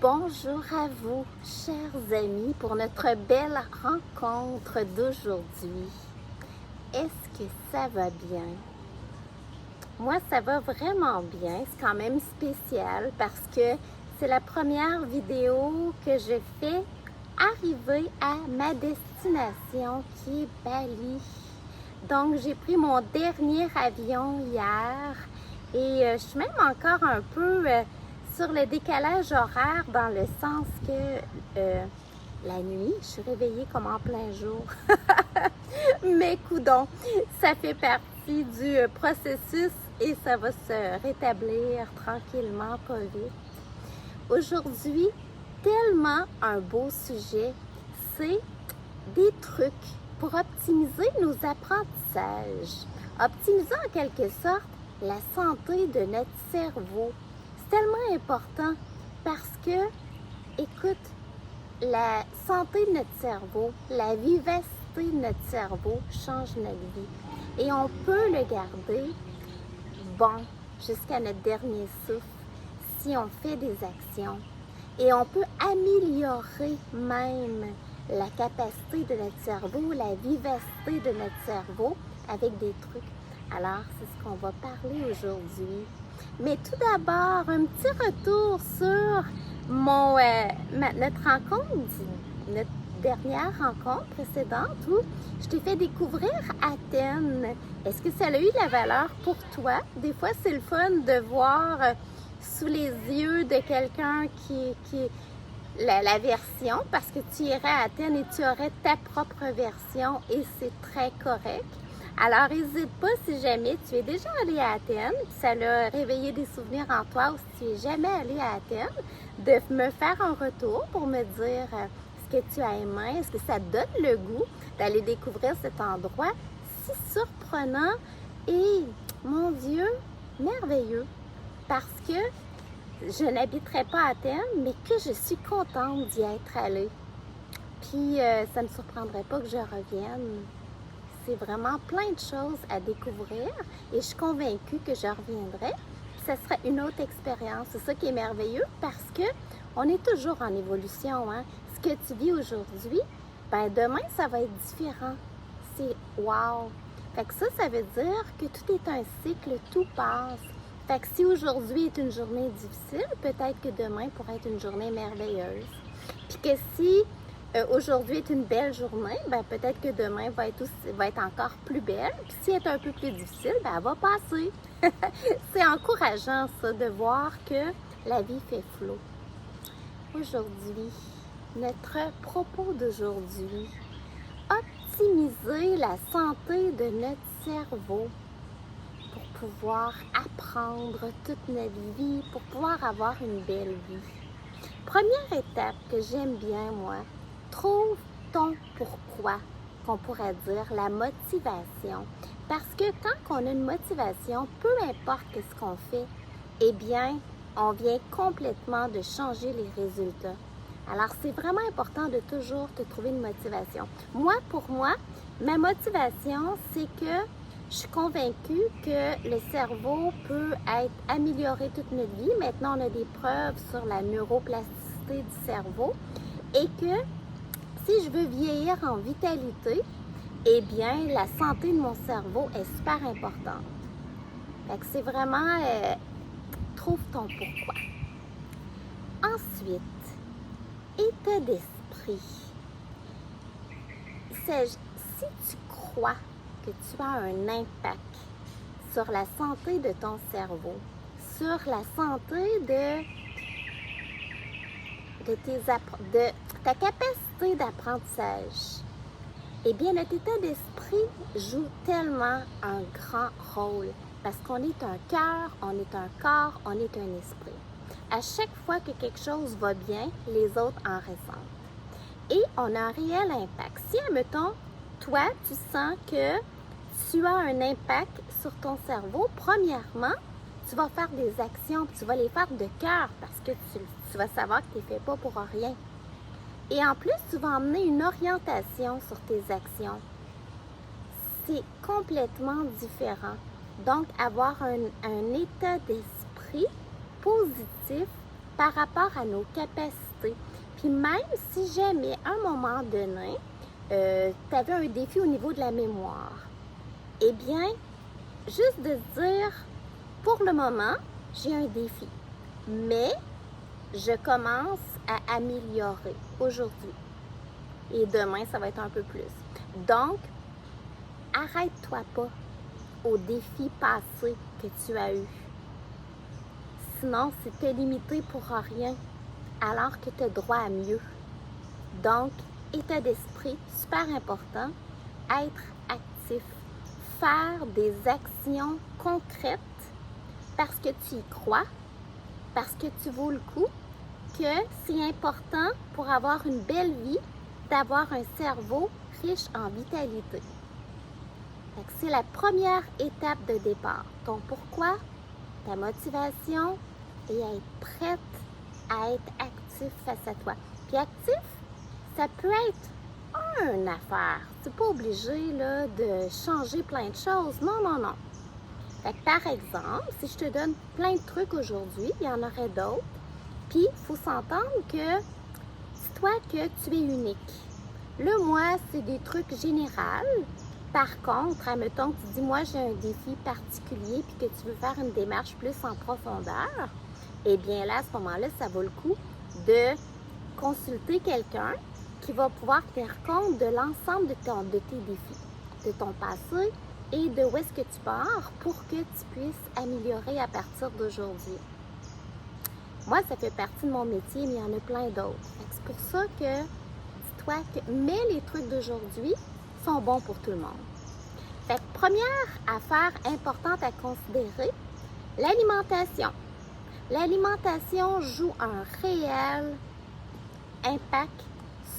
Bonjour à vous, chers amis, pour notre belle rencontre d'aujourd'hui. Est-ce que ça va bien? Moi, ça va vraiment bien. C'est quand même spécial parce que c'est la première vidéo que je fais arriver à ma destination qui est Bali. Donc, j'ai pris mon dernier avion hier et je suis même encore un peu sur le décalage horaire dans le sens que la nuit, je suis réveillée comme en plein jour. Mais coudonc, ça fait partie du processus et ça va se rétablir tranquillement, pas vite. Aujourd'hui, tellement un beau sujet, c'est des trucs pour optimiser nos apprentissages. Optimiser en quelque sorte la santé de notre cerveau. C'est tellement important parce que, écoute, la santé de notre cerveau, la vivacité de notre cerveau change notre vie. Et on peut le garder bon jusqu'à notre dernier souffle si on fait des actions. Et on peut améliorer même la capacité de notre cerveau, la vivacité de notre cerveau avec des trucs. Alors, c'est ce qu'on va parler aujourd'hui. Mais tout d'abord, un petit retour sur notre rencontre, notre dernière rencontre précédente où je t'ai fait découvrir Athènes. Est-ce que ça a eu de la valeur pour toi? Des fois, c'est le fun de voir sous les yeux de quelqu'un qui la version, parce que tu irais à Athènes et tu aurais ta propre version et c'est très correct. Alors, n'hésite pas si jamais tu es déjà allé à Athènes, puis ça a réveillé des souvenirs en toi, ou si tu n'es jamais allé à Athènes, de me faire un retour pour me dire ce que tu as aimé, est-ce que ça te donne le goût d'aller découvrir cet endroit si surprenant et, mon Dieu, merveilleux. Parce que je n'habiterai pas à Athènes, mais que je suis contente d'y être allée. Puis, ça ne me surprendrait pas que je revienne. C'est vraiment plein de choses à découvrir et je suis convaincue que je reviendrai. Puis ça sera une autre expérience. C'est ça qui est merveilleux parce que on est toujours en évolution. Hein? Ce que tu vis aujourd'hui, ben demain, ça va être différent. C'est wow! Fait que ça veut dire que tout est un cycle, tout passe. Fait que si aujourd'hui est une journée difficile, peut-être que demain pourrait être une journée merveilleuse. Puis que si aujourd'hui est une belle journée, ben peut-être que demain va être encore plus belle. Puis si elle est un peu plus difficile, ben elle va passer. C'est encourageant ça de voir que la vie fait flot. Aujourd'hui, notre propos d'aujourd'hui, optimiser la santé de notre cerveau pour pouvoir apprendre toute notre vie, pour pouvoir avoir une belle vie. Première étape que j'aime bien, moi, trouve ton pourquoi, qu'on pourrait dire la motivation. Parce que quand on a une motivation, peu importe ce qu'on fait, eh bien, on vient complètement de changer les résultats. Alors, c'est vraiment important de toujours te trouver une motivation. Moi, pour moi, ma motivation, c'est que je suis convaincue que le cerveau peut être amélioré toute notre vie. Maintenant, on a des preuves sur la neuroplasticité du cerveau et que si je veux vieillir en vitalité, eh bien, la santé de mon cerveau est super importante. Fait que c'est vraiment trouve ton pourquoi. Ensuite, état d'esprit. Si tu crois que tu as un impact sur la santé de ton cerveau, sur la santé de ta capacité d'apprentissage, eh bien, notre état d'esprit joue tellement un grand rôle parce qu'on est un cœur, on est un corps, on est un esprit. À chaque fois que quelque chose va bien, les autres en ressentent. Et on a un réel impact. Si, admettons, toi, tu sens que tu as un impact sur ton cerveau, premièrement, tu vas faire des actions, tu vas les faire de cœur parce que tu vas savoir que tu ne les fais pas pour rien. Et en plus, tu vas emmener une orientation sur tes actions. C'est complètement différent. Donc, avoir un état d'esprit positif par rapport à nos capacités. Puis même si jamais, à un moment donné, tu avais un défi au niveau de la mémoire, eh bien, juste de se dire, pour le moment, j'ai un défi, mais je commence à améliorer aujourd'hui. Et demain, ça va être un peu plus. Donc, arrête-toi pas aux défis passés que tu as eus. Sinon, c'est te limiter pour rien, alors que tu as droit à mieux. Donc, état d'esprit, super important, être actif, faire des actions concrètes parce que tu y crois, parce que tu vaux le coup, que c'est important pour avoir une belle vie d'avoir un cerveau riche en vitalité. C'est la première étape de départ. Ton pourquoi, ta motivation et à être prête à être actif face à toi. Puis actif, ça peut être une affaire. Tu n'es pas obligé là, de changer plein de choses. Non, non, non. Fait que, par exemple, si je te donne plein de trucs aujourd'hui, il y en aurait d'autres. Puis, il faut s'entendre que dis-toi que tu es unique. Là, moi, c'est des trucs généraux. Par contre, admettons que tu dis, moi, j'ai un défi particulier puis que tu veux faire une démarche plus en profondeur, eh bien là, à ce moment-là, ça vaut le coup de consulter quelqu'un qui va pouvoir tenir compte de l'ensemble de tes défis, de ton passé et de où est-ce que tu pars pour que tu puisses améliorer à partir d'aujourd'hui. Moi, ça fait partie de mon métier, mais il y en a plein d'autres. C'est pour ça que, dis-toi que, mais les trucs d'aujourd'hui sont bons pour tout le monde. Fait que première affaire importante à considérer, l'alimentation. L'alimentation joue un réel impact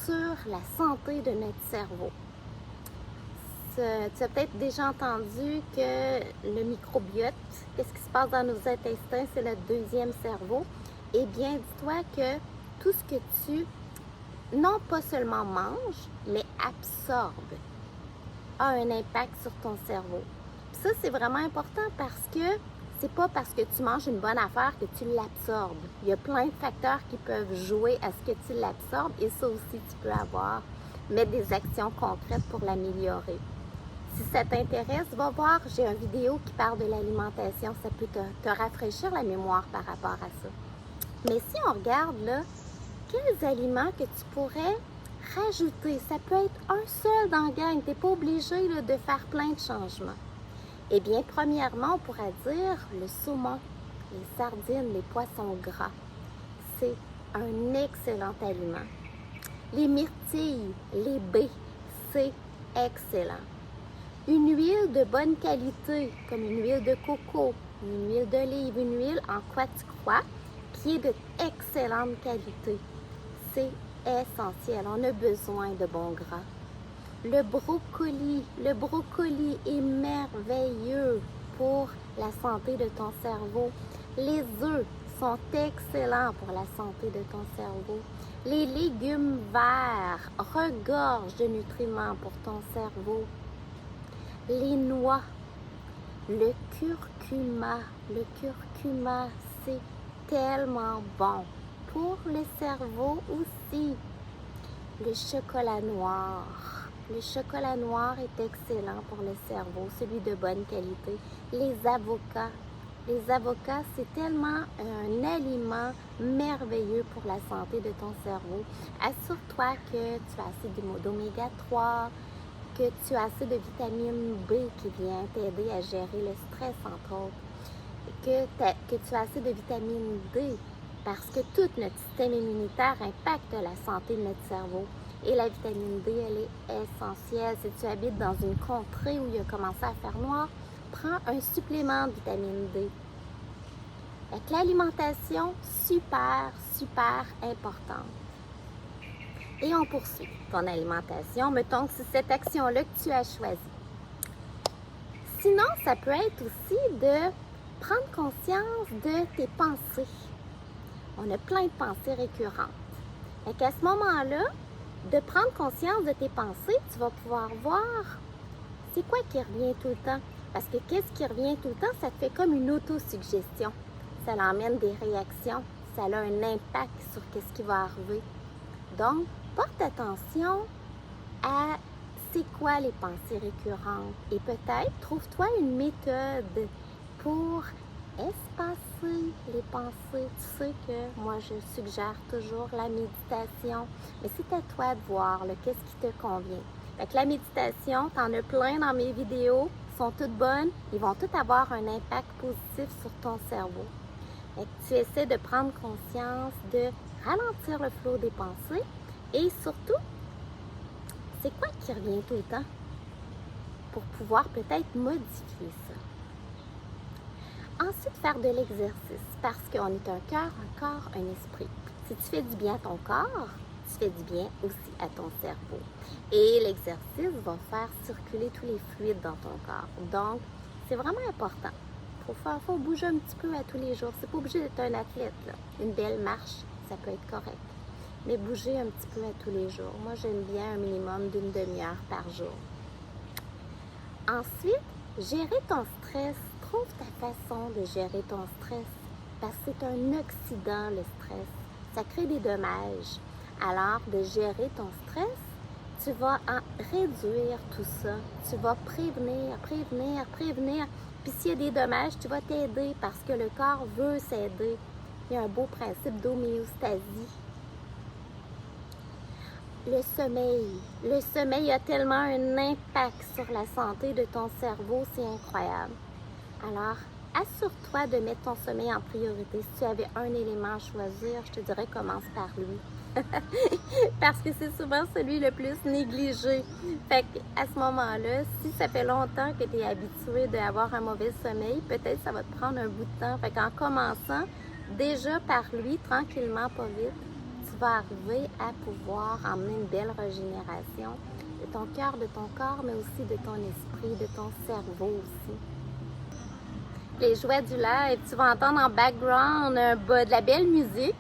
sur la santé de notre cerveau. Tu as peut-être déjà entendu que le microbiote, qu'est-ce qui se passe dans nos intestins, c'est notre deuxième cerveau. Eh bien, dis-toi que tout ce que tu, non pas seulement manges, mais absorbes, a un impact sur ton cerveau. Puis ça, c'est vraiment important parce que c'est pas parce que tu manges une bonne affaire que tu l'absorbes. Il y a plein de facteurs qui peuvent jouer à ce que tu l'absorbes et ça aussi, tu peux mettre des actions concrètes pour l'améliorer. Si ça t'intéresse, va voir, j'ai une vidéo qui parle de l'alimentation. Ça peut te rafraîchir la mémoire par rapport à ça. Mais si on regarde là, quels aliments que tu pourrais rajouter, ça peut être un seul dans la gang, tu n'es pas obligé là, de faire plein de changements. Eh bien, premièrement, on pourrait dire le saumon, les sardines, les poissons gras. C'est un excellent aliment. Les myrtilles, les baies, c'est excellent. Une huile de bonne qualité, comme une huile de coco, une huile d'olive, une huile en quoi tu crois, qui est de excellente qualité. C'est essentiel. On a besoin de bons gras. Le brocoli est merveilleux pour la santé de ton cerveau. Les œufs sont excellents pour la santé de ton cerveau. Les légumes verts regorgent de nutriments pour ton cerveau. Les noix, le curcuma, c'est tellement bon pour le cerveau aussi. Le chocolat noir est excellent pour le cerveau, celui de bonne qualité. Les avocats, c'est tellement un aliment merveilleux pour la santé de ton cerveau. Assure-toi que tu as assez d'oméga 3, que tu as assez de vitamine B qui vient t'aider à gérer le stress, entre autres, que tu as assez de vitamine D, parce que tout notre système immunitaire impacte la santé de notre cerveau. Et la vitamine D, elle est essentielle. Si tu habites dans une contrée où il a commencé à faire noir, prends un supplément de vitamine D. Avec l'alimentation, super importante. Et on poursuit ton alimentation. Mettons que c'est cette action-là que tu as choisie. Sinon, ça peut être aussi de prendre conscience de tes pensées. On a plein de pensées récurrentes. Et qu'à ce moment-là, de prendre conscience de tes pensées, tu vas pouvoir voir c'est quoi qui revient tout le temps. Parce que qu'est-ce qui revient tout le temps, ça te fait comme une autosuggestion. Ça l'emmène des réactions. ça a un impact sur ce qui va arriver. Donc, porte attention à c'est quoi les pensées récurrentes et peut-être trouve-toi une méthode pour espacer les pensées. Tu sais que moi, je suggère toujours la méditation, mais c'est à toi de voir qu'est-ce qui te convient. Fait que la méditation, tu en as plein dans mes vidéos, sont toutes bonnes, ils vont toutes avoir un impact positif sur ton cerveau. Fait que tu essaies de prendre conscience, de ralentir le flot des pensées et surtout, c'est quoi qui revient tout le temps pour pouvoir peut-être modifier ça. Ensuite, faire de l'exercice parce qu'on est un cœur, un corps, un esprit. Si tu fais du bien à ton corps, tu fais du bien aussi à ton cerveau. Et l'exercice va faire circuler tous les fluides dans ton corps. Donc, c'est vraiment important. Faut bouger un petit peu à tous les jours. C'est pas obligé d'être un athlète, là. Une belle marche, ça peut être correct. Mais bouger un petit peu à tous les jours. Moi, j'aime bien un minimum d'une demi-heure par jour. Ensuite, gérer ton stress. Trouve ta façon de gérer ton stress parce que c'est un oxydant, le stress. Ça crée des dommages. Alors, de gérer ton stress, tu vas en réduire tout ça. Tu vas prévenir. Puis s'il y a des dommages, tu vas t'aider parce que le corps veut s'aider. Il y a un beau principe d'homéostasie. Le sommeil. Le sommeil a tellement un impact sur la santé de ton cerveau, c'est incroyable. Alors, assure-toi de mettre ton sommeil en priorité. Si tu avais un élément à choisir, je te dirais commence par lui. Parce que c'est souvent celui le plus négligé. Fait qu'à ce moment-là, si ça fait longtemps que tu es habitué d'avoir un mauvais sommeil, peut-être ça va te prendre un bout de temps. Fait qu'en commençant déjà par lui, tranquillement, pas vite, tu vas arriver à pouvoir emmener une belle régénération de ton cœur, de ton corps, mais aussi de ton esprit, de ton cerveau aussi. Les joies du live, tu vas entendre en background de la belle musique.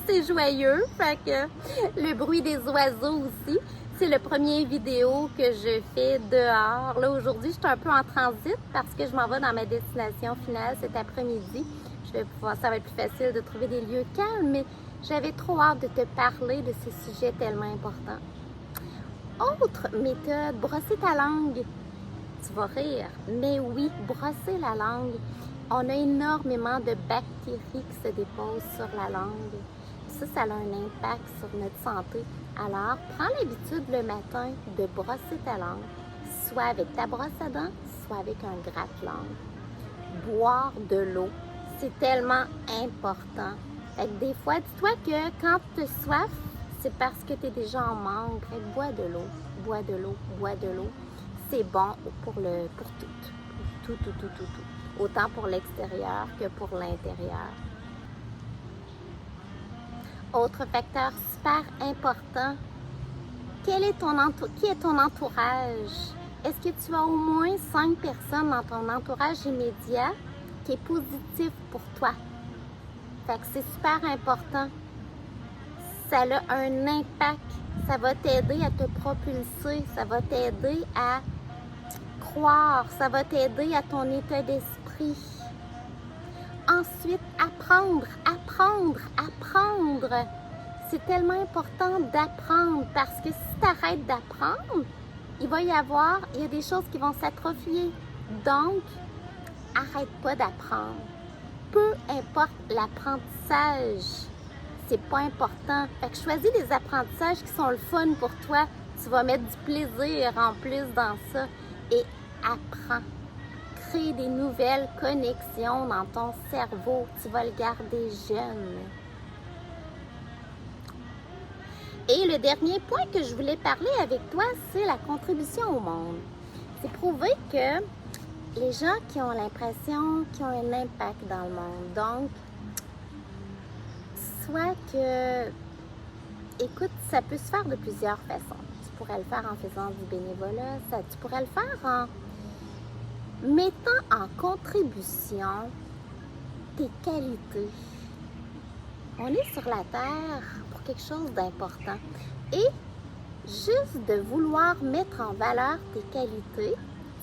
C'est joyeux. Fait que le bruit des oiseaux aussi. C'est le premier vidéo que je fais dehors. Là, aujourd'hui, je suis un peu en transit parce que je m'en vais dans ma destination finale cet après-midi. Ça va être plus facile de trouver des lieux calmes, mais j'avais trop hâte de te parler de ce sujet tellement important. Autre méthode, brosser ta langue. Tu vas rire, mais oui, brosser la langue. On a énormément de bactéries qui se déposent sur la langue. Ça a un impact sur notre santé. Alors, prends l'habitude le matin de brosser ta langue, soit avec ta brosse à dents, soit avec un gratte-langue. Boire de l'eau, c'est tellement important. Fait que des fois, dis-toi que quand tu as soif, c'est parce que tu es déjà en manque. Fait que bois de l'eau, bois de l'eau, bois de l'eau. C'est bon pour tout. Autant pour l'extérieur que pour l'intérieur. Autre facteur super important, qui est ton entourage? Est-ce que tu as au moins 5 personnes dans ton entourage immédiat qui est positif pour toi? Fait que c'est super important. Ça a un impact. Ça va t'aider à te propulser. Ça va t'aider à croire. Ça va t'aider à ton état d'esprit. Ensuite, apprendre. C'est tellement important d'apprendre parce que si tu arrêtes d'apprendre, il y a des choses qui vont s'atrophier. Donc, arrête pas d'apprendre. Peu importe l'apprentissage, c'est pas important. Fait que choisis des apprentissages qui sont le fun pour toi. Tu vas mettre du plaisir en plus dans ça et apprends. Crée des nouvelles connexions dans ton cerveau. Tu vas le garder jeune. Et le dernier point que je voulais parler avec toi, c'est la contribution au monde. C'est prouvé que les gens qui ont l'impression qu'ils ont un impact dans le monde. Donc, soit que, écoute, ça peut se faire de plusieurs façons. Tu pourrais le faire en faisant du bénévolat, tu pourrais le faire en mettant en contribution tes qualités. On est sur la Terre pour quelque chose d'important. Et juste de vouloir mettre en valeur tes qualités,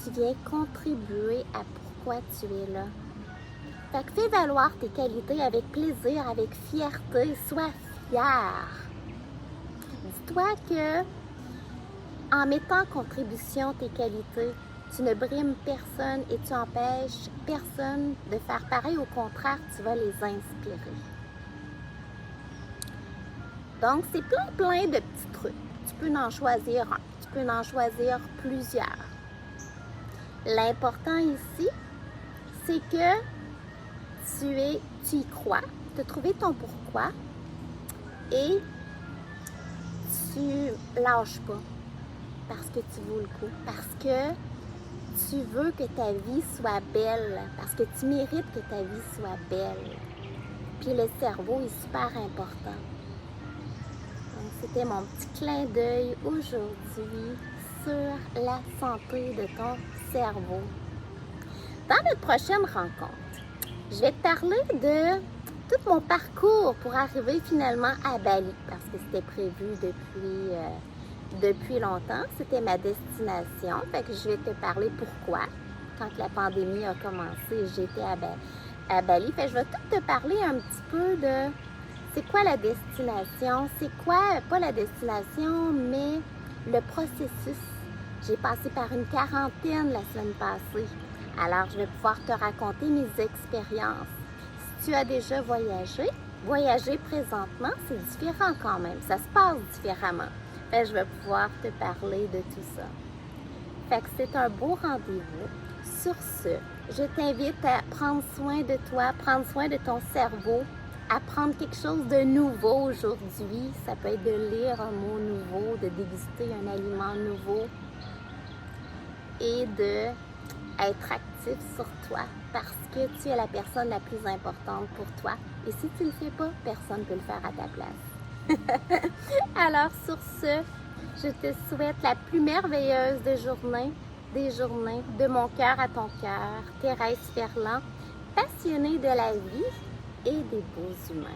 tu viens contribuer à pourquoi tu es là. Fait que fais valoir tes qualités avec plaisir, avec fierté, sois fier. Dis-toi que en mettant en contribution tes qualités, tu ne brimes personne et tu empêches personne de faire pareil. Au contraire, tu vas les inspirer. Donc, c'est plein de petits trucs. Tu peux en choisir un, tu peux en choisir plusieurs. L'important ici, c'est que tu y crois, tu as trouvé ton pourquoi et tu lâches pas parce que tu vaux le coup, parce que tu veux que ta vie soit belle, parce que tu mérites que ta vie soit belle. Puis le cerveau est super important. Donc, c'était mon petit clin d'œil aujourd'hui sur la santé de ton cerveau. Dans notre prochaine rencontre, je vais te parler de tout mon parcours pour arriver finalement à Bali, parce que c'était prévu depuis longtemps. C'était ma destination. Fait que je vais te parler pourquoi. Quand la pandémie a commencé, j'étais à Bali. Fait que je vais tout te parler un petit peu de c'est quoi la destination, c'est quoi, pas la destination, mais le processus. J'ai passé par une quarantaine la semaine passée. Alors, je vais pouvoir te raconter mes expériences. Si tu as déjà voyager présentement, c'est différent quand même. Ça se passe différemment. Fait que je vais pouvoir te parler de tout ça. Fait que c'est un beau rendez-vous. Sur ce, je t'invite à prendre soin de toi, prendre soin de ton cerveau, apprendre quelque chose de nouveau aujourd'hui. Ça peut être de lire un mot nouveau, de déguster un aliment nouveau et de être actif sur toi parce que tu es la personne la plus importante pour toi. Et si tu ne le fais pas, personne ne peut le faire à ta place. Alors sur ce, je te souhaite la plus merveilleuse des journées, de mon cœur à ton cœur, Thérèse Ferland, passionnée de la vie et des beaux humains.